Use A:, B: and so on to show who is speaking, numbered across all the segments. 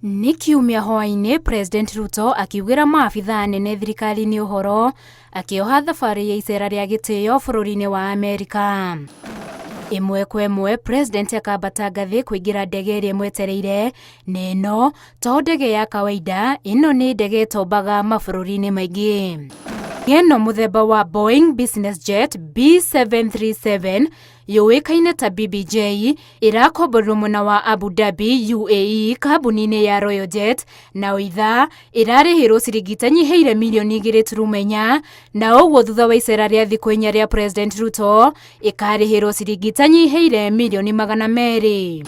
A: Nĩ kiumia hwainĩ President Ruto akiugĩra maabitha nene thirikari-inĩ ũhoro akĩoha thabarĩ ya icera rĩa gĩtĩo bũrũri-inĩ wa Amerika. Ĩmwe kwa ĩmwe President akambata ngathĩ kũingĩra ndege ĩrĩa ĩmwetereire na ĩno to ndege ya kawaida, ĩno nĩ ndege ĩtombaga mabũrũri-inĩ maingĩ. Ĩno mũthemba wa Boeing Business Jet B737 yũĩkaine ta BBJ ĩrakomborerwo mwena wa Abu Dhabi UAE kambuni-inĩ ya Royal Jet na oitha ĩrarĩhĩrwo ciringi itanyihĩire mirioni 2.4 na ũguo thutha wa icera rĩa thikũ 4 rĩa President Ruto ĩkarĩhĩrwo ciringi itanyihĩire mirioni 200.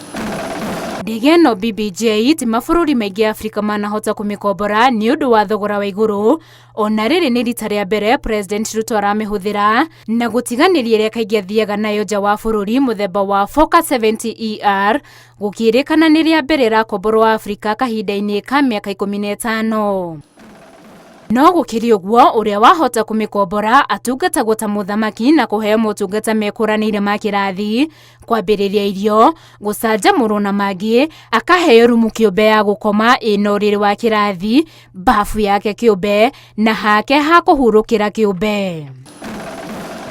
A: Ndege ĩno BBJ ti mabũrũri maingĩ Afrika manahota kũmĩkombora nĩ ũndũ wa thogora wa igũrũ, ona rĩrĩ nĩ rita rĩa mbere President Ruto aramĩhũthĩra na gũtiganĩria ĩrĩa kaingĩ athiaga nayo nja wa bũrũri mũthemba wa Fokker 70ER gũkĩrĩkana nĩ rĩa mbere ĩrakomborwo Afrika kahinda-inĩ ka mĩaka 15. No gũkĩrĩ ũguo ũrĩa wahota kũmĩkombora atungatagwo ta mũthamaki na kũheo motungata mekũranĩire ma kĩrathi, kwambĩrĩria irio, gũcanjamũrwo na mangĩ, akaheo rumu kĩũmbe ya gũkoma ĩna ũrĩrĩ wa kĩrathi, bafu yake kĩũmbe na hake ha kũhurũkĩra kĩũmbe.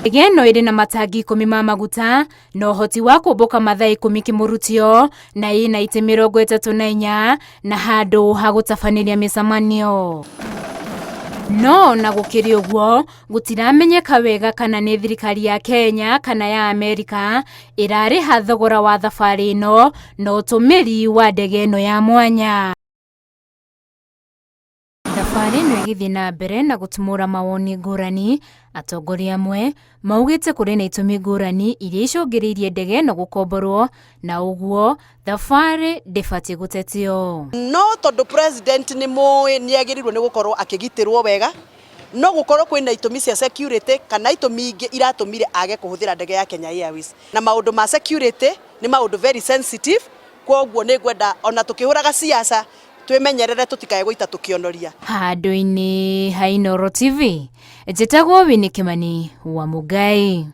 A: Ndege ĩno ĩrĩ na matangi 10 ma maguta na ũhoti wa kũmbũka mathaa 10 kĩmũrutio na ĩna itĩ 34 na handũ ha gũtabanĩria mĩcemanio. No na gũkĩrĩ ũguo gũtiramenyeka wega kana nĩ thirikari ya Kenya kana ya Amerika ĩrarĩha thogora wa thabarĩ ĩno na ũtũmĩri wa ndege ĩno ya mwanya. Thabarĩ ĩno ĩgĩthiĩ na mbere na gũtumũra mawoni ngũrani, atongoria amwe maugĩte kũrĩ na itũmi ngũrani iria icũngĩrĩirie ndege ĩno gũkomborwo na ũguo thabarĩ ndĩbatiĩ gũtetio.
B: No tondũ president nĩagĩrĩirwo nĩ gũkorwo akĩgitĩrwo wega, no gũkorwo kwĩna itũmi cia security kana itũmi ingĩ iratũmire age kũhũthĩra ndege ya Kenya Airways. Na maũndũ ma security nĩ maũndũ very sensitive, kwoguo nĩ ngwenda ona tũkĩhũraga siasa twĩmenyerere tũtikae gũita tũkĩonoria.
A: Handũ-inĩ ha Inooro TV, njĩtagwo Winnie Kimani wa Mugai.